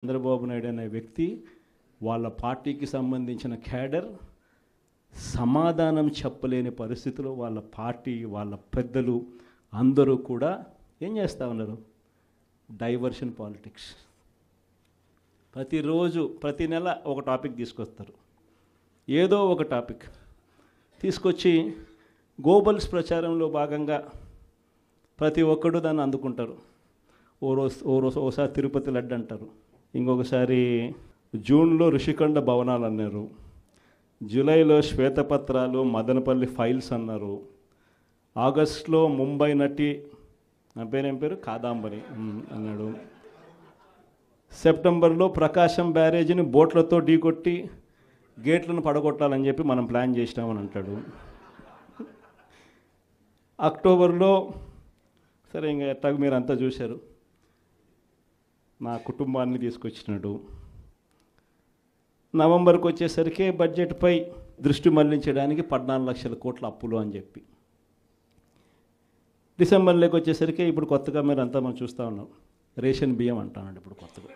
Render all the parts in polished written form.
చంద్రబాబు నాయుడు అనే వ్యక్తి వాళ్ళ పార్టీకి సంబంధించిన క్యాడర్ సమాధానం చెప్పలేని పరిస్థితిలో వాళ్ళ పార్టీ వాళ్ళ పెద్దలు అందరూ కూడా ఏం చేస్తూ ఉన్నారు? Diversion politics. ప్రతిరోజు ప్రతి నెల ఒక టాపిక్ తీసుకొస్తారు, ఏదో ఒక టాపిక్ తీసుకొచ్చి గోబల్స్ ప్రచారంలో భాగంగా ప్రతి ఒక్కడు దాన్ని అందుకుంటారు. ఓసారి తిరుపతి లడ్డు అంటారు, ఇంకొకసారి జూన్లో ఋషికొండ భవనాలు అన్నారు, జూలైలో శ్వేతపత్రాలు మదనపల్లి ఫైల్స్ అన్నారు, ఆగస్టులో ముంబై నటి నా పేరేం పేరు కాదాంబరి అన్నాడు, సెప్టెంబర్లో ప్రకాశం బ్యారేజీని బోట్లతో ఢీకొట్టి గేట్లను పడగొట్టాలని చెప్పి మనం ప్లాన్ చేసినామని అంటాడు. అక్టోబర్లో సరే ఇంకా ఎట్టాగ మీరు అంతా చూశారు, నా కుటుంబాన్ని తీసుకొచ్చినాడు. నవంబర్కి వచ్చేసరికి బడ్జెట్పై దృష్టి మళ్లించడానికి 14 లక్షల కోట్ల అప్పులు అని చెప్పి, డిసెంబర్లోకి వచ్చేసరికి ఇప్పుడు కొత్తగా మీరు అంతా మనం చూస్తూ ఉన్నాం, రేషన్ బియ్యం అంటానండి. ఇప్పుడు కొత్తగా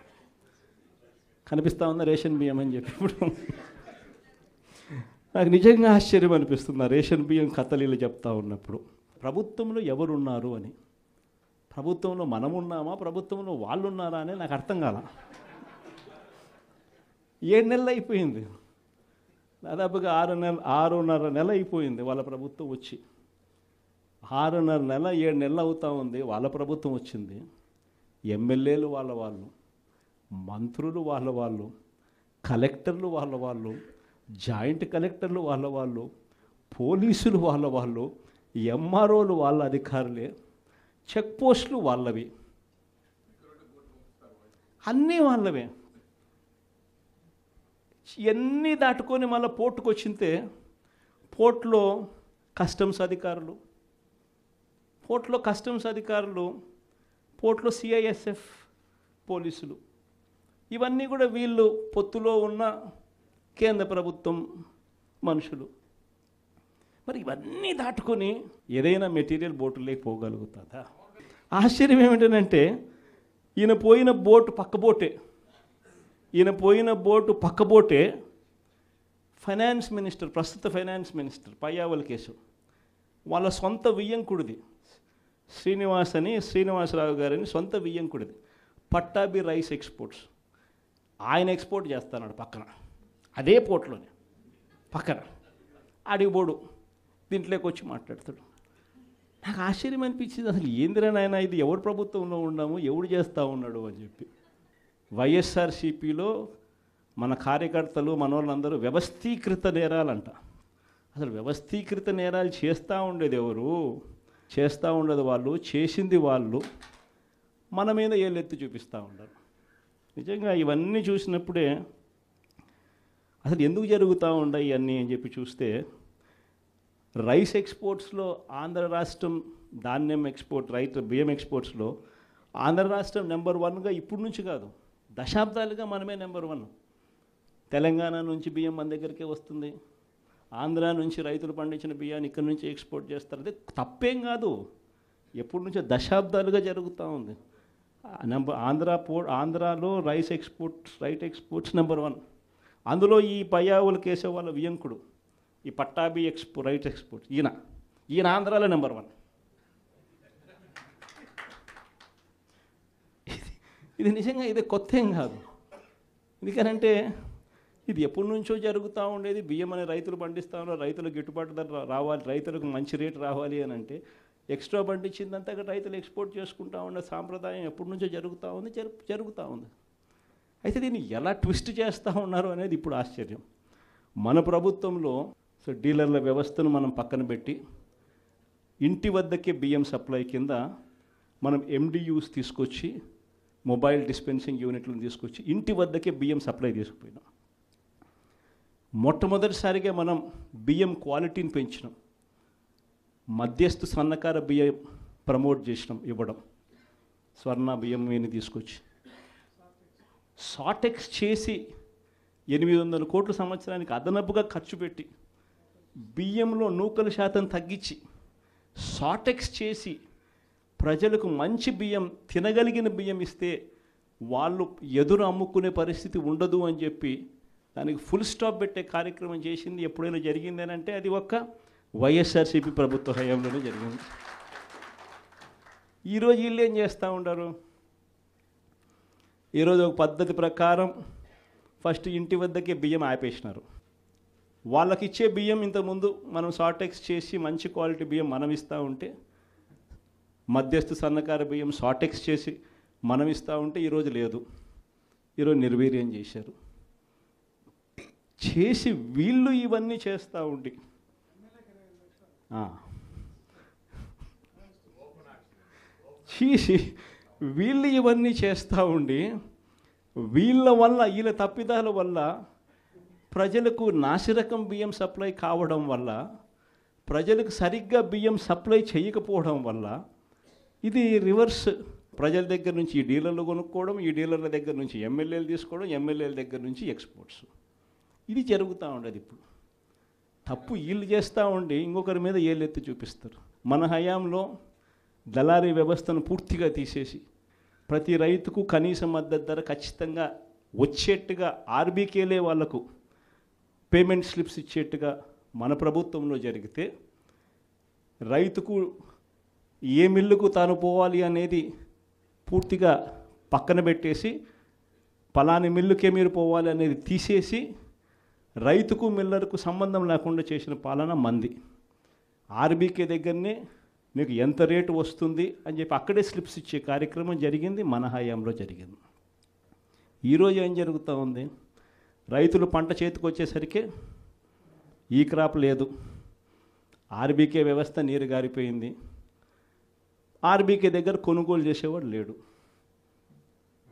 కనిపిస్తూ ఉందా రేషన్ బియ్యం అని చెప్పి. ఇప్పుడు నాకు నిజంగా ఆశ్చర్యం అనిపిస్తుంది ఆ రేషన్ బియ్యం కథలీలు చెప్తా ఉన్నప్పుడు. ప్రభుత్వంలో ఎవరున్నారు అని, ప్రభుత్వంలో మనం ఉన్నామా, ప్రభుత్వంలో వాళ్ళు ఉన్నారా అని నాకు అర్థం కాల. 7 నెలలు అయిపోయింది, దాదాపుగా 6.5 నెల అయిపోయింది వాళ్ళ ప్రభుత్వం వచ్చి. 6.5 నెల 7 నెలలు అవుతూ ఉంది వాళ్ళ ప్రభుత్వం వచ్చింది. ఎమ్మెల్యేలు వాళ్ళు, మంత్రులు వాళ్ళు, కలెక్టర్లు వాళ్ళు, జాయింట్ కలెక్టర్లు వాళ్ళు, పోలీసులు వాళ్ళు, ఎంఆర్ఓలు వాళ్ళ అధికారులే, చెక్ పోస్టులు వాళ్ళవి, అన్నీ వాళ్ళవే. ఇవన్నీ దాటుకొని మళ్ళీ పోర్టుకు వచ్చింతే పోర్టులో కస్టమ్స్ అధికారులు, పోర్టులో సిఐఎస్ఎఫ్ పోలీసులు, ఇవన్నీ కూడా వీళ్ళు పొత్తులో ఉన్న కేంద్ర ప్రభుత్వం మనుషులు. మరి ఇవన్నీ దాటుకొని ఏదైనా మెటీరియల్ బోటులోకి పోగలుగుతుందా? ఆశ్చర్యం ఏమిటంటే ఈయన పోయిన బోటు పక్కబోటే ఫైనాన్స్ మినిస్టర్, ప్రస్తుత ఫైనాన్స్ మినిస్టర్ పయ్యావుల కేశవ్ వాళ్ళ సొంత వియ్యంకుడిది, శ్రీనివాసరావు గారిని సొంత వియ్యంకుడిది, పట్టాభి రైస్ ఎక్స్పోర్ట్స్. ఆయన ఎక్స్పోర్ట్ చేస్తున్నాడు పక్కన, అదే పోర్ట్లోనే పక్కన. అడిగిపోడు దీంట్లోకి వచ్చి మాట్లాడతాడు. నాకు ఆశ్చర్యం అనిపించింది, అసలు ఏందిరా నాయన ఇది, ఎవరు ప్రభుత్వంలో ఉన్నాము, ఎవడు చేస్తూ ఉన్నాడు అని చెప్పి. వైఎస్ఆర్సీపీలో మన కార్యకర్తలు మనోళ్ళందరూ వ్యవస్థీకృత నేరాలంట. అసలు వ్యవస్థీకృత నేరాలు చేస్తూ ఉండేది ఎవరు? చేస్తూ ఉండదు వాళ్ళు, చేసింది వాళ్ళు, మన మీద ఏళ్ళెత్తి చూపిస్తూ ఉండరు. నిజంగా ఇవన్నీ చూసినప్పుడే అసలు ఎందుకు జరుగుతూ ఉన్నాయి ఇవన్నీ అని చెప్పి చూస్తే, రైస్ ఎక్స్పోర్ట్స్లో ఆంధ్ర రాష్ట్రం, ధాన్యం ఎక్స్పోర్ట్, బియ్యం ఎక్స్పోర్ట్స్లో ఆంధ్ర రాష్ట్రం నెంబర్ 1గా ఇప్పుడు నుంచి కాదు, దశాబ్దాలుగా మనమే నెంబర్ 1. తెలంగాణ నుంచి బియ్యం మన దగ్గరికే వస్తుంది, ఆంధ్ర నుంచి రైతులు పండించిన బియ్యాన్ని ఇక్కడి నుంచి ఎక్స్పోర్ట్ చేస్తారు. అదే తప్పేం కాదు, ఎప్పటి నుంచో దశాబ్దాలుగా జరుగుతూ ఉంది. ఆంధ్రాలో రైస్ ఎక్స్పోర్ట్స్ నెంబర్ 1. అందులో ఈ పయ్యావుల కేశవ్ వాళ్ళ వియంకుడు, ఈ పట్టాభి రైట్ ఎక్స్పోర్ట్స్, ఈయన ఆంధ్రాలో నెంబర్ 1. ఇది నిజంగా ఇది కొత్త ఏం కాదు. ఎందుకనంటే ఇది ఎప్పటి నుంచో జరుగుతూ ఉండేది. బియ్యం అనే రైతులు పండిస్తూ ఉన్నారు, రైతులకు గిట్టుబాటు ధర రావాలి, రైతులకు మంచి రేటు రావాలి అని అంటే ఎక్స్ట్రా పండించిందంతా రైతులు ఎక్స్పోర్ట్ చేసుకుంటూ ఉండే సాంప్రదాయం ఎప్పటి నుంచో జరుగుతూ ఉంది. అయితే దీన్ని ఎలా ట్విస్ట్ చేస్తూ ఉన్నారు అనేది ఇప్పుడు ఆశ్చర్యం. మన ప్రభుత్వంలో డీలర్ల వ్యవస్థను మనం పక్కన పెట్టి ఇంటి వద్దకే బియ్యం సప్లై కింద మనం MDUs తీసుకొచ్చి, మొబైల్ డిస్పెన్సింగ్ యూనిట్లను తీసుకొచ్చి ఇంటి వద్దకే బియ్యం సప్లై తీసుకుపోయినాం. మొట్టమొదటిసారిగా మనం బియ్యం క్వాలిటీని పెంచినాం, మధ్యస్థు సన్నకార బియ్యం ప్రమోట్ చేసినాం, ఇవ్వడం, స్వర్ణ బియ్యం మీద తీసుకొచ్చి సాటెక్స్ చేసి 800 కోట్ల సంవత్సరానికి అదనపుగా ఖర్చు పెట్టి బియ్యంలో నూకల శాతం తగ్గించి సాటెక్స్ చేసి ప్రజలకు మంచి బియ్యం తినగలిగిన బియ్యం ఇస్తే వాళ్ళు ఎదురు అమ్ముకునే పరిస్థితి ఉండదు అని చెప్పి దానికి ఫుల్ స్టాప్ పెట్టే కార్యక్రమం చేసింది ఎప్పుడైనా జరిగింది అని అంటే అది ఒక్క వైఎస్ఆర్సీపీ ప్రభుత్వ హయాంలోనే జరిగింది. ఈరోజు వీళ్ళు ఏం చేస్తూ ఉంటారు? ఈరోజు ఒక పద్ధతి ప్రకారం ఫస్ట్ ఇంటి వద్దకే బియ్యం ఆపేసినారు. వాళ్ళకి ఇచ్చే బియ్యం ఇంతకుముందు మనం షార్టెక్స్ చేసి మంచి క్వాలిటీ బియ్యం మనం ఇస్తూ ఉంటే, మధ్యస్థ సన్నకారు బియ్యం షార్టెక్స్ చేసి మనం ఇస్తూ ఉంటే ఈరోజు లేదు. ఈరోజు నిర్వీర్యం చేశారు. చేసి వీళ్ళు ఇవన్నీ చేస్తూ ఉండి చేసి వీళ్ళు ఇవన్నీ చేస్తూ ఉండి వీళ్ళ వల్ల వీళ్ళ తప్పిదాల వల్ల ప్రజలకు నాసిరకం బియ్యం సప్లై కావడం వల్ల, ప్రజలకు సరిగ్గా బియ్యం సప్లై చేయకపోవడం వల్ల ఇది రివర్స్. ప్రజల దగ్గర నుంచి ఈ డీలర్లు కొనుక్కోవడం, ఈ డీలర్ల దగ్గర నుంచి ఎమ్మెల్యేలు తీసుకోవడం, ఎమ్మెల్యేల దగ్గర నుంచి ఎక్స్పోర్ట్స్. ఇది జరుగుతూ ఉండదు. ఇప్పుడు తప్పు వీళ్ళు చేస్తూ ఉండి ఇంకొకరి మీద ఏళ్ళెత్తి చూపిస్తారు. మన హయాంలో దళారీ వ్యవస్థను పూర్తిగా తీసేసి ప్రతి రైతుకు కనీస మద్దతు ధర ఖచ్చితంగా వచ్చేట్టుగా ఆర్బీకేలే వాళ్లకు పేమెంట్ స్లిప్స్ ఇచ్చేట్టుగా మన ప్రభుత్వంలో జరిగితే, రైతుకు ఏ మిల్లుకు తాను పోవాలి అనేది పూర్తిగా పక్కన పెట్టేసి పలాని మిల్లుకే మీరు పోవాలి అనేది తీసేసి రైతుకు మిల్లర్కు సంబంధం లేకుండా చేసిన పాలన మంది. ఆర్బీకే దగ్గరనే మీకు ఎంత రేటు వస్తుంది అని చెప్పి అక్కడే స్లిప్స్ ఇచ్చే కార్యక్రమం జరిగింది, మన హయాంలో జరిగింది. ఈరోజు ఏం జరుగుతూ ఉంది? రైతులు పంట చేతికి వచ్చేసరికి ఈ క్రాప్ లేదు, ఆర్బీకే వ్యవస్థ నీరు గారిపోయింది, ఆర్బీకే దగ్గర కొనుగోలు చేసేవాడు లేడు.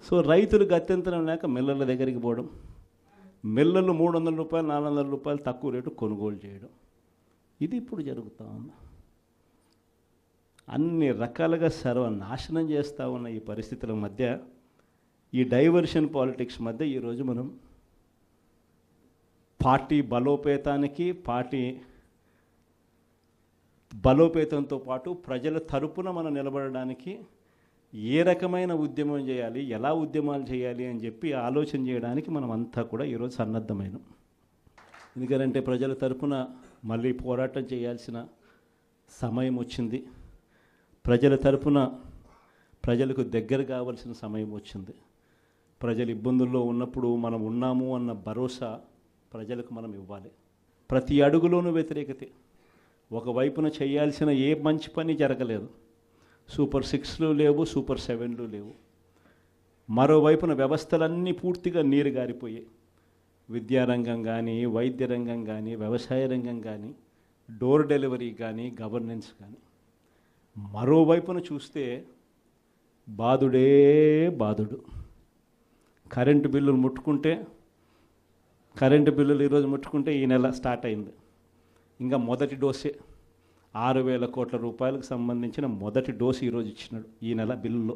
సో రైతులు గత్యంతరం లేక మిల్లర్ల దగ్గరికి పోవడం, మిల్లర్లు 300 రూపాయలు 400 రూపాయలు తక్కువ రేటు కొనుగోలు చేయడం, ఇది ఇప్పుడు జరుగుతూ ఉంది. అన్ని రకాలుగా సర్వనాశనం చేస్తూ ఉన్న ఈ పరిస్థితుల మధ్య, ఈ డైవర్షన్ పాలిటిక్స్ మధ్య ఈరోజు మనం పార్టీ బలోపేతానికి, పార్టీ బలోపేతంతో పాటు ప్రజల తరపున మనం నిలబడడానికి ఏ రకమైన ఉద్యమం చేయాలి, ఎలా ఉద్యమాలు చేయాలి అని చెప్పి ఆలోచన చేయడానికి మనం అంతా కూడా ఈరోజు సన్నద్ధమైనాం. ఎందుకంటే ప్రజల తరపున మళ్ళీ పోరాటం చేయాల్సిన సమయం వచ్చింది. ప్రజల తరపున ప్రజలకు దగ్గర కావాల్సిన సమయం వచ్చింది. ప్రజలు ఇబ్బందుల్లో ఉన్నప్పుడు మనం ఉన్నాము అన్న భరోసా ప్రజలకు మనం ఇవ్వాలి. ప్రతి అడుగులోనూ వ్యతిరేకతే. ఒకవైపున చేయాల్సిన ఏ మంచి పని జరగలేదు. సూపర్ 6లు లేవు, సూపర్ 7లు లేవు. మరోవైపున వ్యవస్థలన్నీ పూర్తిగా నీరు గారిపోయాయి. విద్యారంగం కానీ, వైద్య రంగం కానీ, వ్యవసాయ రంగం కానీ, డోర్ డెలివరీ కానీ, గవర్నెన్స్ కానీ. మరోవైపున చూస్తే బాధుడే బాధుడు. కరెంటు బిల్లులు ముట్టుకుంటే, కరెంటు బిల్లులు ఈరోజు ముట్టుకుంటే ఈ నెల స్టార్ట్ అయింది. ఇంకా మొదటి డోసే 6,000 కోట్ల రూపాయలకు సంబంధించిన మొదటి డోసు ఈరోజు ఇచ్చినాడు ఈ నెల బిల్లులో.